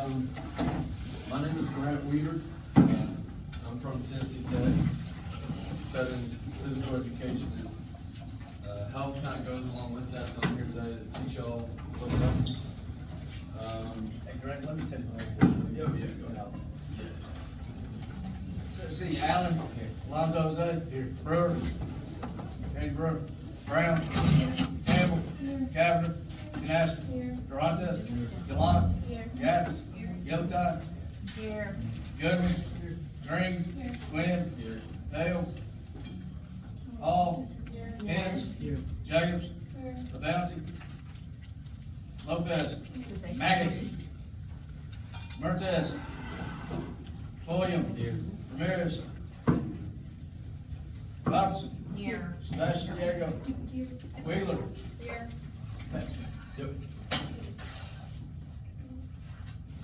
My name is Grant Weaver. I'm from Tennessee Tech, studying physical education, and health kind of goes along with that, so I'm here today to teach y'all what's up. Hey Greg, let me tell you. Yeah, go ahead. So, see, Allen, Alonzo Zay, Brewer, Eddie Brewer, Brown, Campbell, Cavender, Canasta, Durantes, Delana, Gaddis, Yellowtime, Here. Goodwin, Green, Quinn, Dale, Hall, Hens, Jacobs, LaBounty, Lopez, Maggie, Mertez, William, Ramirez, Robertson, Here. Sebastian Diego, Wheeler. Here. Yep.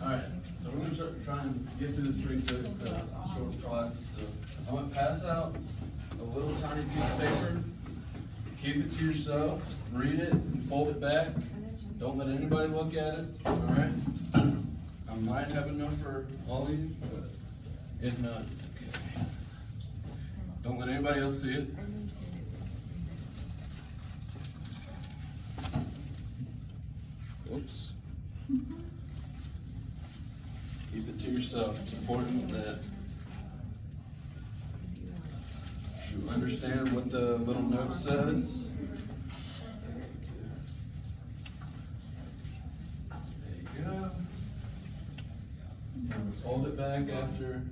Alright, so we're gonna try and get through this pretty quick because it's short classes, so I'm gonna pass out a little tiny piece of paper. Keep it to yourself, read it, and fold it back. Don't let anybody look at it, alright? I might have enough for all of you, but if not, it's okay. Don't let anybody else see it. Whoops. Keep it to yourself. It's important that you understand what the little note says. There you go. And fold it back after.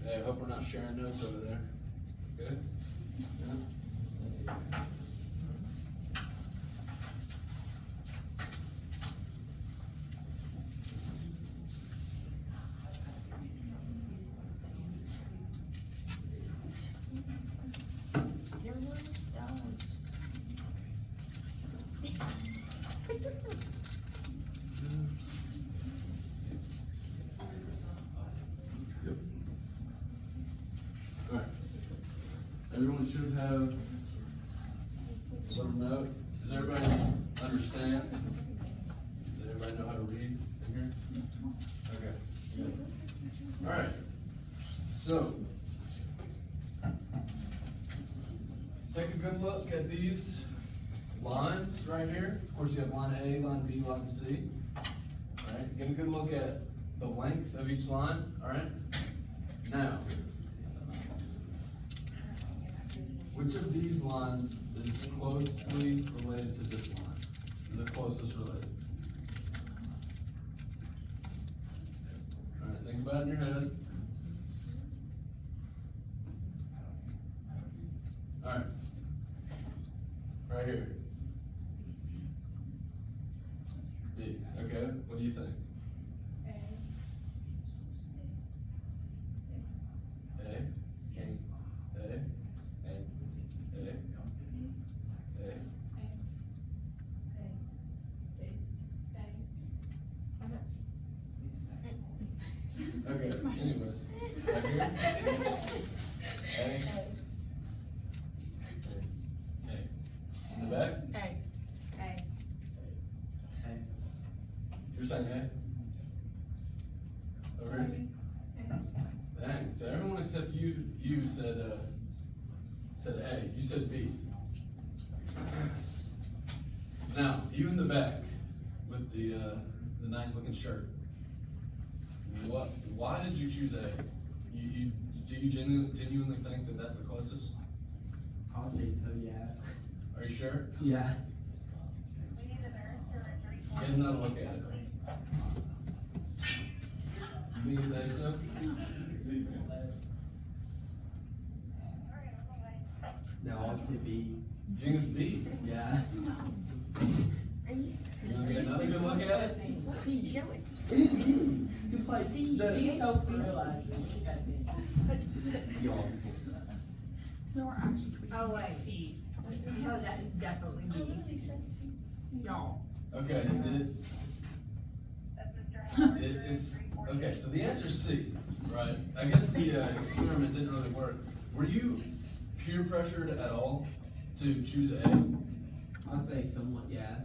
Hey, I hope we're not sharing notes over there. Good? Yeah. Yep. Alright. Everyone should have a little note. Does everybody understand? Does everybody know how to read in here? Okay. Alright. So, take a good look at these lines right here. Of course, you have line A, line B, line C. Alright, get a good look at the length of each line. Alright? Now, which of these lines is closely related to this line? The closest related. Alright, think about it in your head. Alright. Right here. B. Okay, what do you think? A. A. A. Okay, anyways. Right here. A. In the back? A. You're saying A? Over here? Dang, so everyone except you said A, you said B. Now, you in the back with the nice looking shirt. Why did you choose A? Do you genuinely think that that's the closest? I think so, yeah. Are you sure? Yeah. Get another look at it. You think it's A stuff? No, I'd say B. You think it's B? Yeah. Are you You wanna get another good look at it? C. It is B. It's like C. the So y'all. No, we're actually tweaking. Oh, wait. C. Oh, that is definitely B. Y'all. Okay, it's, okay, so the answer is C, right? I guess the experiment didn't really work. Were you peer pressured at all to choose A? I'd say somewhat, yeah.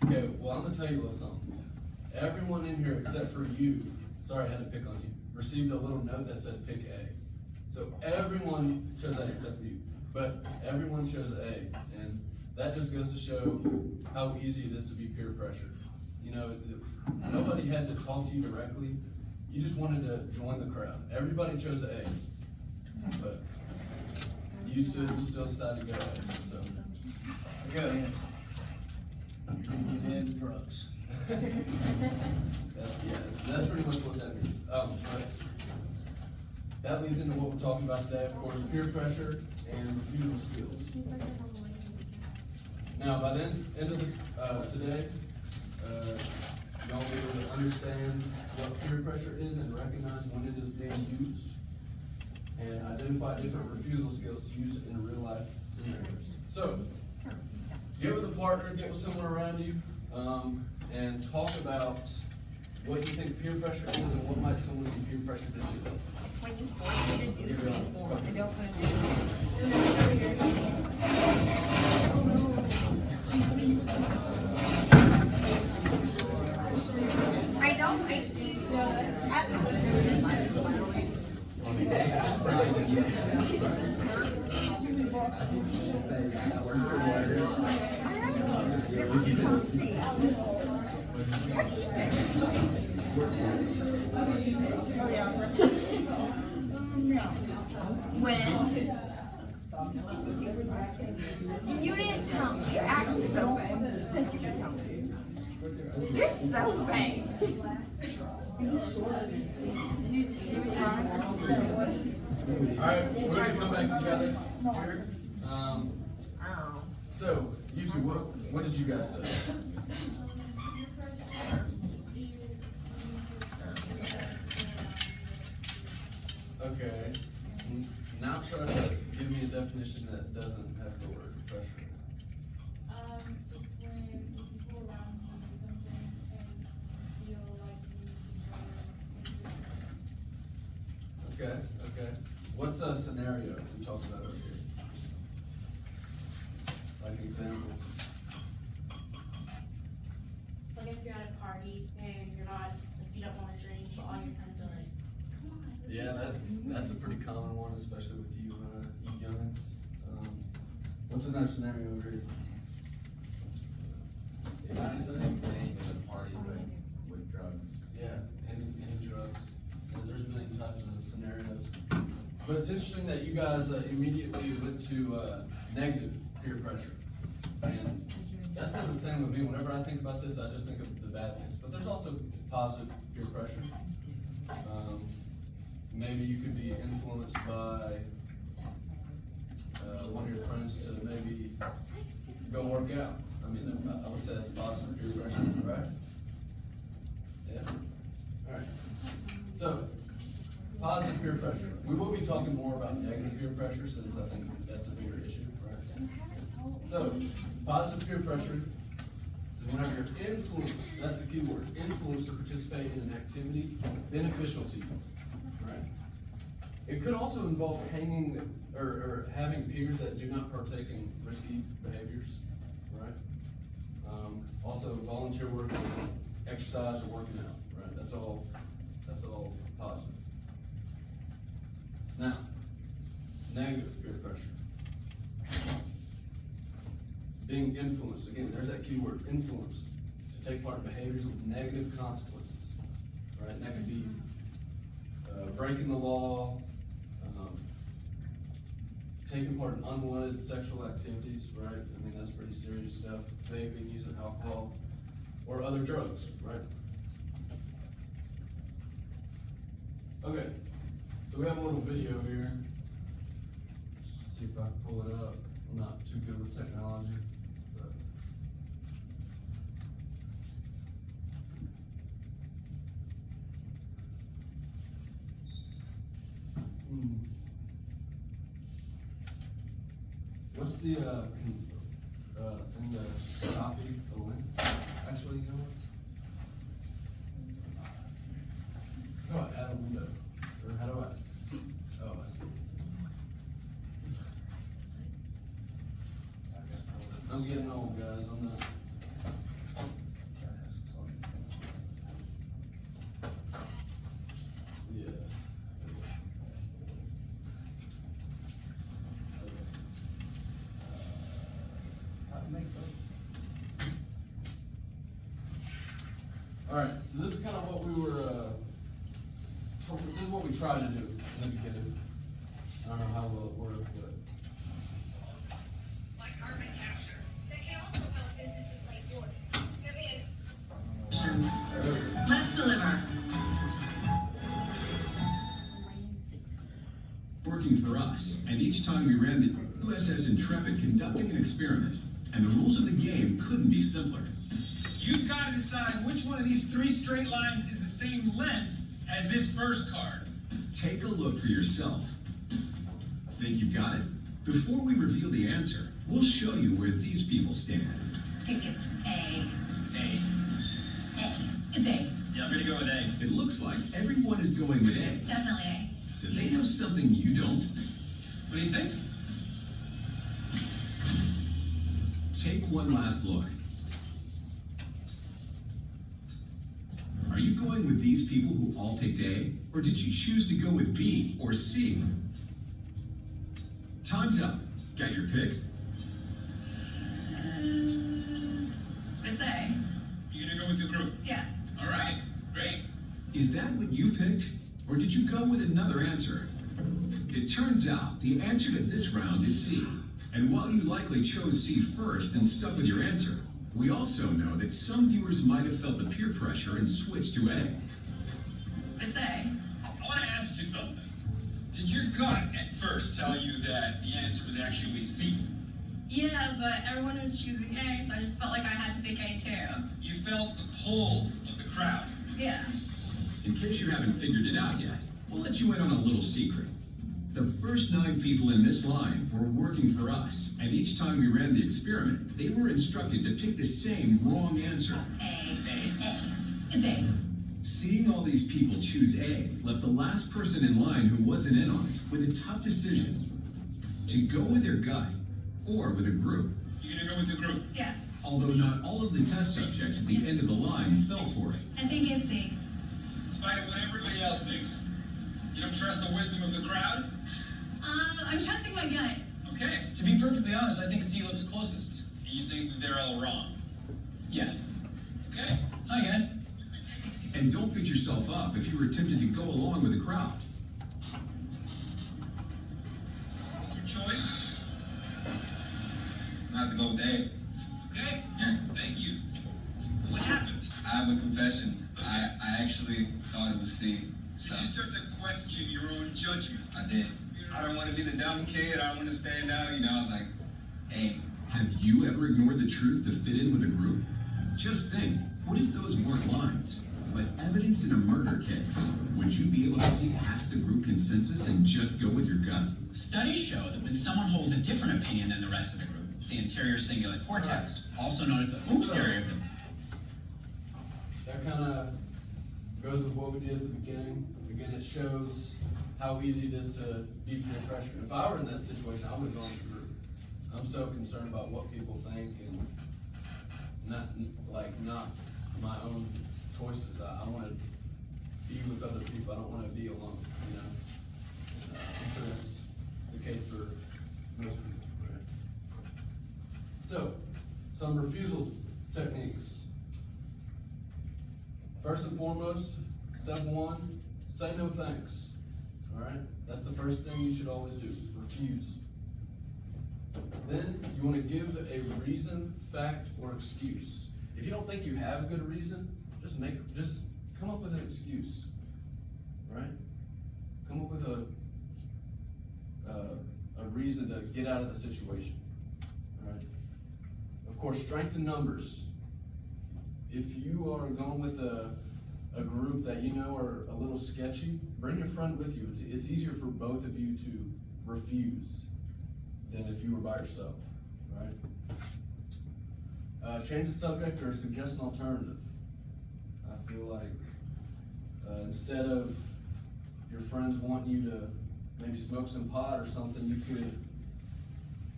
Okay, well, I'm gonna tell you a little something. everyone in here except for you, sorry I had to pick on you, received a little note that said pick A. So everyone chose A except for you, but everyone chose A, and that just goes to show how easy it is to be peer pressured. You know, nobody had to talk to you directly, you just wanted to join the crowd. Everybody chose A, but you still decided to go A, so. Go ahead. You get into drugs. That's pretty much what that means. But that leads into what we're talking about today, of course, peer pressure and refusal skills. Now, by the end of today, y'all will be able to understand what peer pressure is and recognize when it is being used, and identify different refusal skills to use in real life scenarios. So, get with a partner, get with someone around you, and talk about what you think peer pressure is and what might someone be peer pressured to do. It's when you force me to do things and don't want to do it. I don't think. When you didn't tell me, you're acting so bad. You said you could tell me. You're so fake. You try. Alright, we're gonna come back together here. Oh. So, you two, what did you guys say? Okay, now try to give me a definition that doesn't have the word pressure. It's when people around you do something and you feel like you need to control it. Okay. What's a scenario we talked about over here? Like an example. Like if you're at a party and you're not, like you don't want to drink, but all your friends are like, come on. Yeah, that's a pretty common one, especially with you youngins. What's another scenario over here? Yeah, it's the same thing as a party, but with drugs. Yeah, any drugs. And there's a million types of scenarios. But it's interesting that you guys immediately went to negative peer pressure. And that's kind of the same with me. Whenever I think about this, I just think of the bad things. But there's also positive peer pressure. Maybe you could be influenced by one of your friends to maybe go work out. I mean, I would say that's positive peer pressure, right? Yeah. All right. So, positive peer pressure. We will be talking more about negative peer pressure since I think that's a bigger issue, right? So, positive peer pressure is whenever you're influenced, that's the key word, influenced to participate in an activity beneficial to you, right? It could also involve hanging or having peers that do not partake in risky behaviors, right? Also volunteer work, exercise, or working out, right? That's all positive. Now, negative peer pressure. Being influenced, again, there's that key word, influenced, to take part in behaviors with negative consequences, right? And that could be breaking the law, taking part in unwanted sexual activities, right? I mean, that's pretty serious stuff. Vaping, using alcohol, or other drugs, right? Okay, so we have a little video here. Let's see if I can pull it up. I'm not too good with technology, but. What's the thing to copy the link? Actually, you know what? How do I add a window? Or how do I? Oh, I see. I'm getting old, guys. I'm not. Alright, so this is kind of what we were, this is what we tried to do in the beginning. I don't know how well it worked, but. Like carbon capture, that can also help businesses like yours. Come in. Let's deliver. Working for us, and each time we ran the USS Intrepid conducting an experiment, and the rules of the game couldn't be simpler. You've got to decide which one of these 3 straight lines is the same length as this first card. Take a look for yourself. Think you've got it? Before we reveal the answer, we'll show you where these people stand. I think it's A. A. A. It's A. Yeah, I'm gonna go with A. It looks like everyone is going with A. Definitely A. Do they know something you don't? What do you think? Take one last look. Are you going with these people who all picked A, or did you choose to go with B or C? Time's up. Got your pick? It's A. You gonna go with the group? Yeah. All right, great. Is that what you picked, or did you go with another answer? It turns out the answer to this round is C. And while you likely chose C first and stuck with your answer, we also know that some viewers might have felt the peer pressure and switched to A. It's A. I want to ask you something. Did your gut at first tell you that the answer was actually C? Yeah, but everyone was choosing A, so I just felt like I had to pick A too. You felt the pull of the crowd. Yeah. In case you haven't figured it out yet, we'll let you in on a little secret. The first 9 people in this line were working for us, and each time we ran the experiment, they were instructed to pick the same wrong answer. A. A. It's A. Seeing all these people choose A left the last person in line who wasn't in on it with a tough decision: to go with their gut or with a group. You gonna go with the group? Yeah. Although not all of the test subjects at the end of the line fell for it. I think it's C. In spite of what everybody else thinks. You don't trust the wisdom of the crowd? I'm trusting my gut. Okay. To be perfectly honest, I think C looks closest. And you think that they're all wrong? Yeah. Okay. Hi, guys. And don't beat yourself up if you were tempted to go along with the crowd. Your choice? I have to go with A. Okay. Yeah. Thank you. What happened? I have a confession. I actually thought it was C. So Did you start to question your own judgment? I did. I don't want to be the dumb kid. I want to stand out. You know, I was like, A. Have you ever ignored the truth to fit in with a group? Just think, what if those weren't lines, but evidence in a murder case? Would you be able to see past the group consensus and just go with your gut? Studies show that when someone holds a different opinion than the rest of the group, the anterior cingulate cortex, also known as the oops area of the... That kind of goes with what we did at the beginning. Again, it shows how easy it is to be peer pressure. If I were in that situation, I would have gone with the group. I'm so concerned about what people think and not my own choices. I want to be with other people. I don't want to be alone, you know? I'm sure that's the case for most people, right? So, some refusal techniques. First and foremost, step 1, say no thanks. All right? That's the first thing you should always do, refuse. Then you want to give a reason, fact, or excuse. If you don't think you have a good reason, just come up with an excuse. Right? Come up with a reason to get out of the situation. All right? Of course, strength in numbers. If you are going with a group that you know are a little sketchy, bring your friend with you. It's easier for both of you to refuse than if you were by yourself, right? Change the subject or suggest an alternative. I feel like instead of your friends wanting you to maybe smoke some pot or something, you could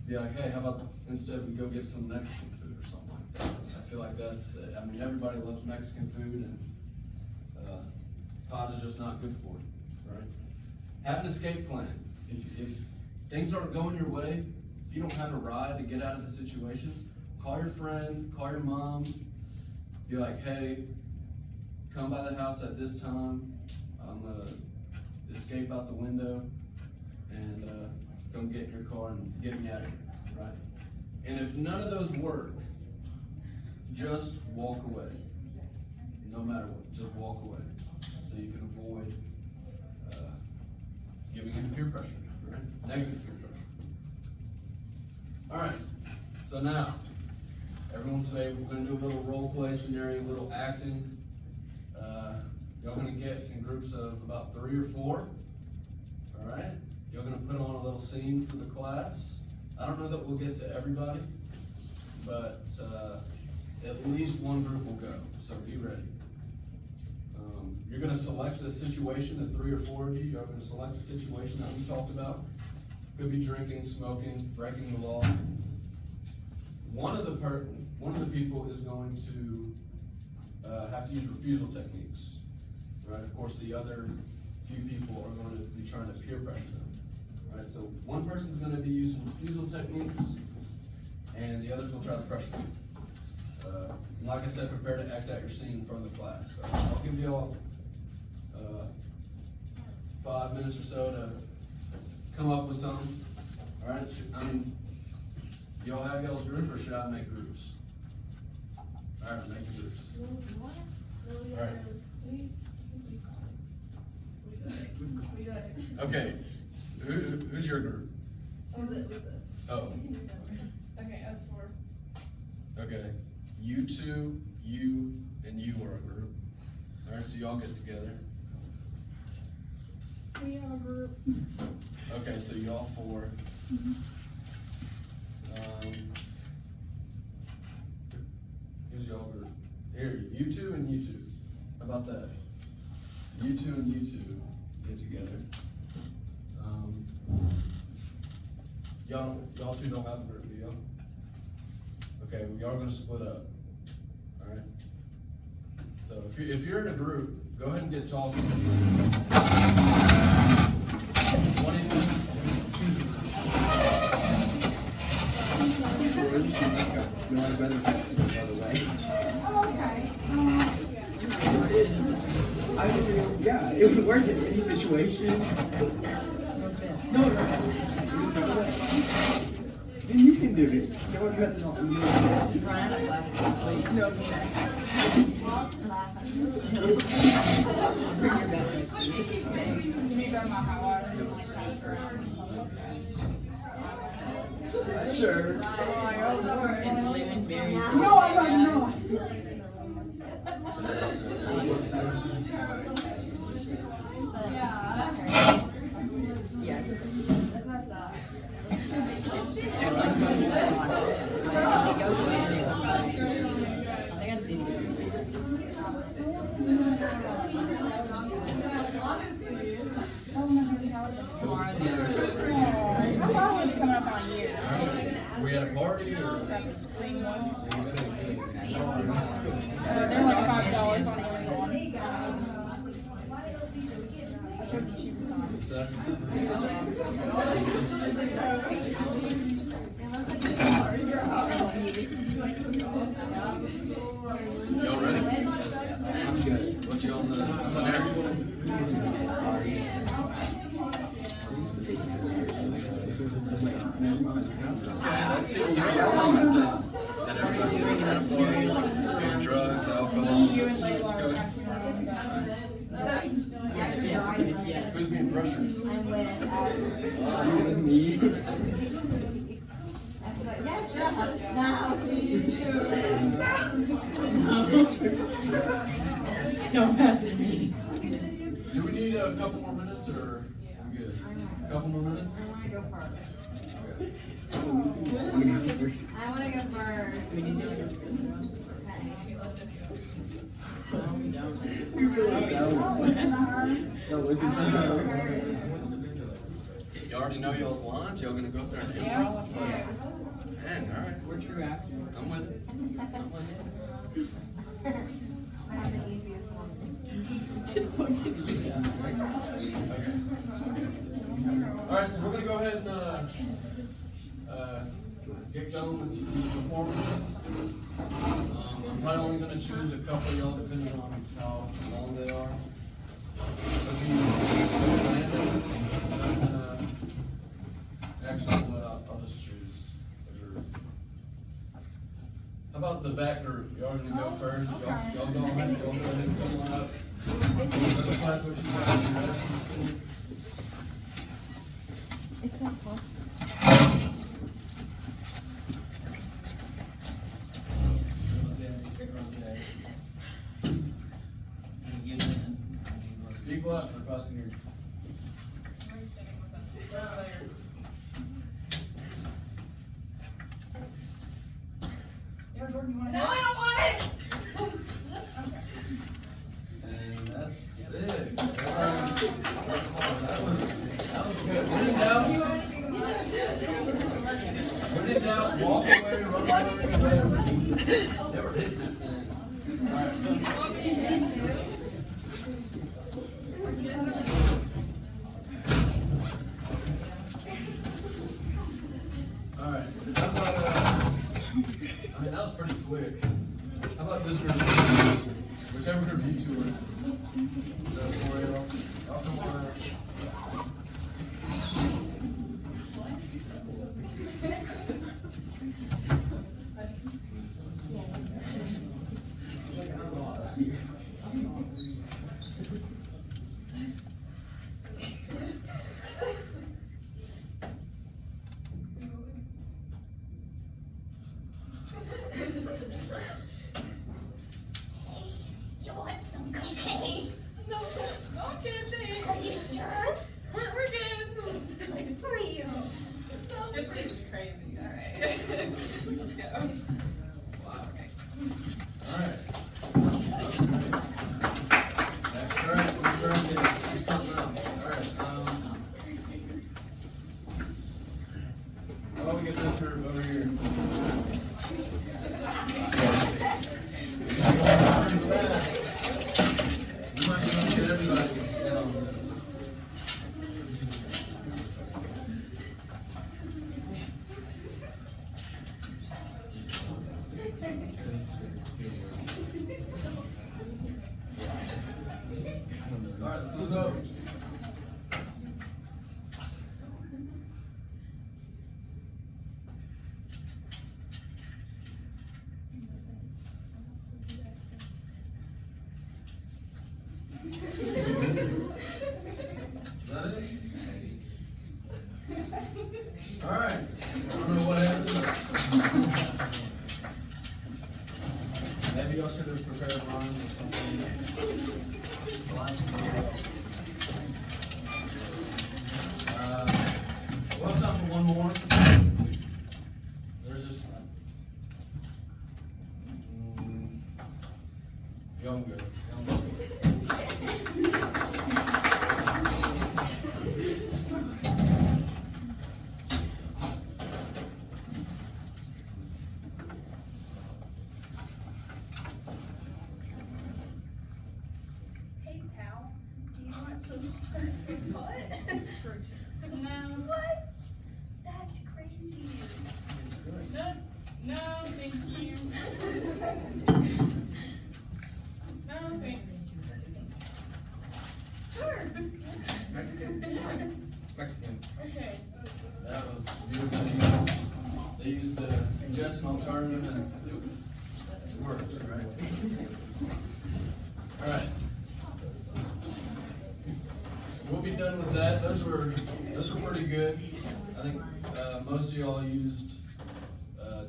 be like, hey, how about instead we go get some Mexican food or something like that. I feel like that's, I mean, everybody loves Mexican food, and pot is just not good for you, right? Have an escape plan. If things aren't going your way, if you don't have a ride to get out of the situation, call your friend, call your mom, be like, hey, come by the house at this time, I'm gonna escape out the window and, come get in your car and get me out of here, right? And if none of those work, just walk away. No matter what, just walk away. So you can avoid, giving into peer pressure, right? Negative peer pressure. All right, so now, everyone's favorite, we're gonna do a little role play scenario, a little acting. Y'all gonna get in groups of about 3 or 4, all right? Y'all gonna put on a little scene for the class. I don't know that we'll get to everybody, but at least one group will go, so be ready. You're gonna select a situation, the 3 or 4 of you are gonna select a situation that we talked about. Could be drinking, smoking, breaking the law. One of the people is going to have to use refusal techniques, right? Of course, the other few people are going to be trying to peer pressure them, right? So one person's going to be using refusal techniques, and the others will try to pressure them. Like I said, prepare to act out your scene in front of the class. Right? I'll give you all 5 minutes or so to come up with something. All right? Y'all have y'all's group, or should I make groups? All right, make groups. All right. Okay. Who's your group? Oh. Okay, S4. Okay. You two, you, and you are a group. All right, so y'all get together. We have a group. Okay, so y'all 4. Who's y'all group? Here, you 2 and you 2. How about that? You 2 and you 2 get together. Y'all 2 don't have a group, do y'all? Okay, well, y'all are gonna split up. All right. So if you're in a group, go ahead and get talking. One of you just choose a Yeah, it would work in any situation. No. Then you can do it. No one cuts it off. He's running out of laughing. No, it's okay. Bring your best. Sure. No, I don't know. We had a party or? That was green one. They're like $5 on Amazon. That's what the cheapest one. Y'all ready? I'm good. What's y'all's scenario? Let's see what you got that everybody doing at a party, doing drugs, alcohol. You and Layla are Who's being pressured? I'm with, Me. yeah, sure. Now. Don't mess with me. Do we need a couple more minutes or we good? A couple more minutes? I wanna go first. Okay. I wanna go first. You realize don't listen to her. You already know y'all's lines? Y'all gonna go up there and improv? Yeah. Dang, alright. We're true actors. I'm with it. I'm with it. I have the easiest one. Alright, so we're gonna go ahead and get going with the performances. I'm probably only gonna choose a couple of y'all depending on how long they are. If you random, I'm gonna, actually, what, I'll just choose a group. How about the back group? Y'all gonna go first? Y'all go ahead and come on up. Other class, what you got? It's not possible. Speak loud so across can hear you. Yeah, Jordan, you wanna No, go? I don't want it. And that's it. That was good. When in doubt, walk away, run away, whatever. Never hit that thing. Alright. Alright, how about, I mean, that was pretty quick. How about this group? Whichever group you two are in. So, for y'all, y'all come on out. You want some cocaine? No kidding. Are you sure? We're good. Like for you. It's crazy. All right. Let's go. Wow. Alright. Next turn, do something else. Alright, how about we get this group over here? You might want to get everybody in on this. Alright, let's go. Is that it? Alright, I don't know what happened. Maybe y'all should have prepared rhymes or something. We'll have time for one more. There's just. Young girl. Young girl. Hey pal, do you want some butt? No. What? That's crazy. No, thank you. No, thanks. Sure. Mexican. Okay. That was beautiful. They used the suggestion alternative and it worked, right? Alright. We'll be done with that. Those were pretty good. I think most of y'all used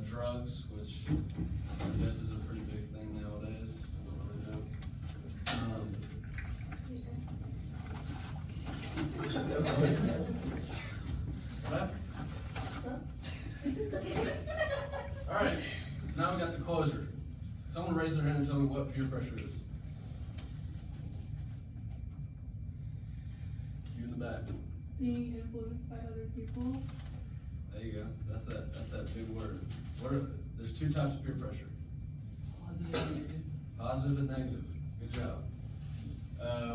drugs, which I guess is a pretty big thing nowadays. I don't really know. What happened? Alright, so now we got the closer. Someone raise their hand and tell me what peer pressure is. You in the back. Being influenced by other people. There you go. That's that big word. There's two types of peer pressure. Positive and negative. Good job.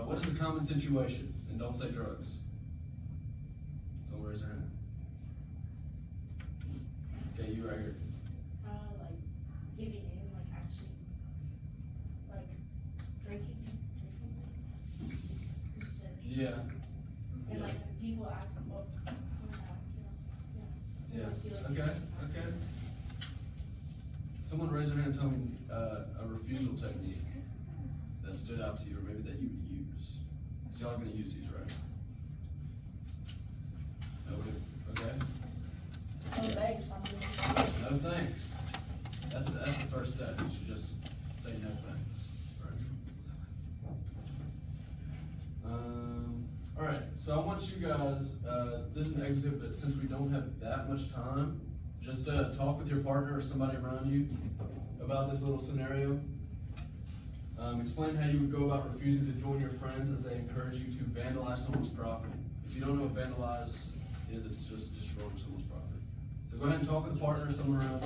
What is the common situation? And don't say drugs. Someone raise their hand. Okay, you right here. Like giving in, like actually someone raise their hand and tell me a refusal technique that stood out to you, or maybe that you would use. So y'all are gonna use these, right? Nobody? Okay. No thanks. That's the first step. You should just say no thanks. Right? All right. So I want you guys. This is an executive, but since we don't have that much time, just talk with your partner or somebody around you about this little scenario. Explain how you would go about refusing to join your friends as they encourage you to vandalize someone's property. If you don't know what vandalize is, it's just destroying someone's property. So go ahead and talk with a partner or someone around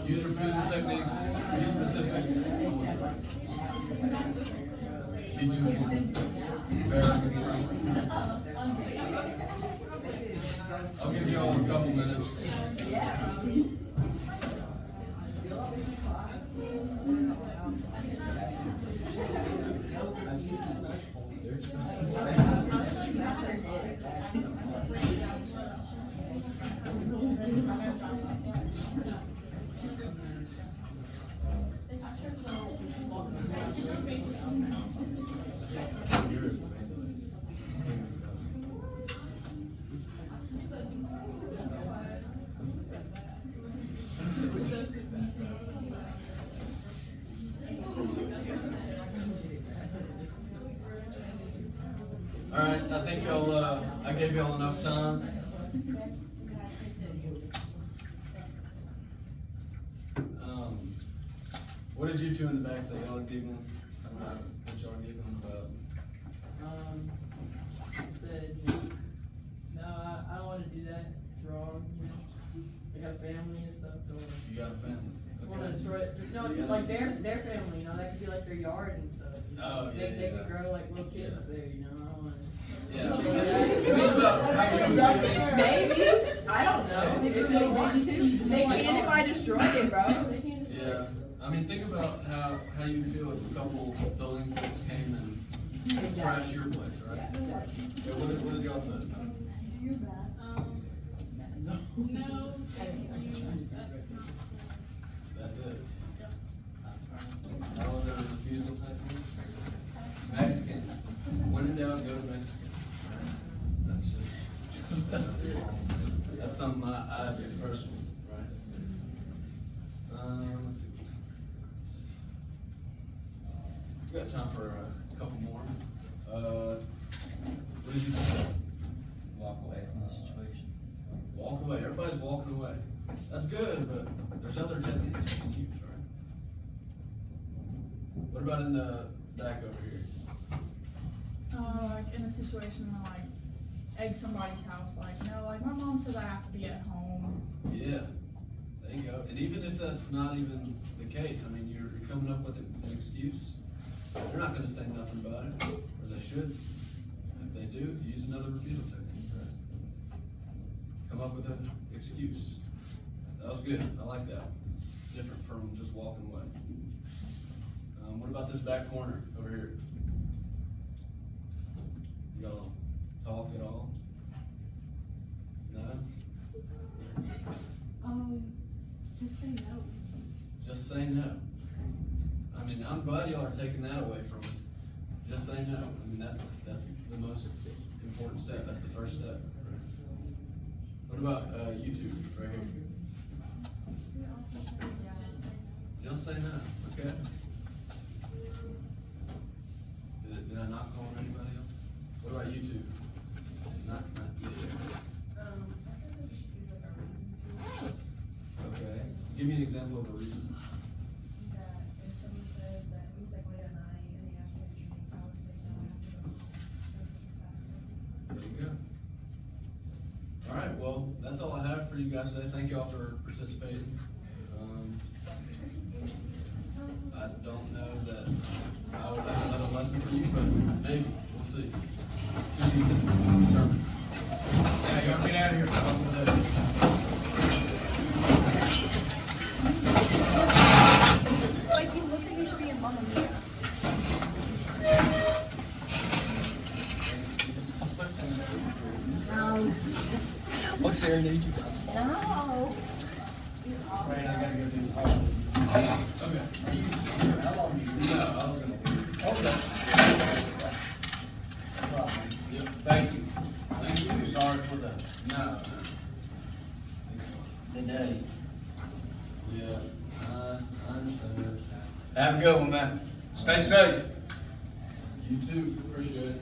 you. Use refusal techniques. Be specific. Be too I'll give you all a couple minutes. All right, I think y'all, I gave y'all enough time. What did you two in the back say? Y'all are giggling? I don't know what y'all are giggling about. Said, no, I don't want to do that. It's wrong. You know, I got a family and stuff. Don't want You got a family? to want to Okay. destroy it. No, like their family. You know, that could be like their yard and stuff. You know? Oh, yeah, They yeah. could grow like little kids Yeah. there. You know, I don't want to. Yeah. Maybe. I don't know. If they want to, they can if I destroy it, bro. Yeah, I mean, think about how you feel if a couple delinquents came and trashed your place, right? Yeah, what did y'all say? No. That's it. All other refusal techniques? Mexican. When in doubt, go to Mexican. That's just, that's something I do personally, right? Let's see. We got time for a couple more. What did you say? Walk away from the situation. Walk away. Everybody's walking away. That's good, but there's other techniques you can use, right? What about in the back over here? Like in a situation where like egg somebody's house, like, you know, like my mom says I have to be at home. Yeah, there you go. And even if that's not even the case, I mean, you're coming up with an excuse. They're not gonna say nothing about it, or they should. And if they do, use another refusal technique, right? Come up with an excuse. That was good, I like that. It's different from just walking away. What about this back corner over here? Y'all talk at all? No? Just say no. Just say no. I mean, I'm glad y'all are taking that away from me. Just say no. I mean, that's the most important step. That's the first step. Right? What about YouTube right here? Just say no. Okay. Did I not call anybody else? What about YouTube? Not yet. Okay. Give me an example of a reason. That if someone said that it was like late at night and they asked me to drink, I would say no, I have to go. There you go. All right, well, that's all I have for you guys today. Thank you all for participating. I don't know that I would have another lesson for you, but maybe, we'll see. To be determined. Yeah, y'all get out of here. Like, you look like you should be in Mamma Mia. I'll start saying No. I'll serenade you. No. Right, I gotta go do the hall. Okay. How long are you? No, I was gonna leave. Okay. No problem. Yep. Thank you. Thank you. Sorry for the No. day. Yeah, I understand. Have a good one, man. Stay safe. You too, appreciate it.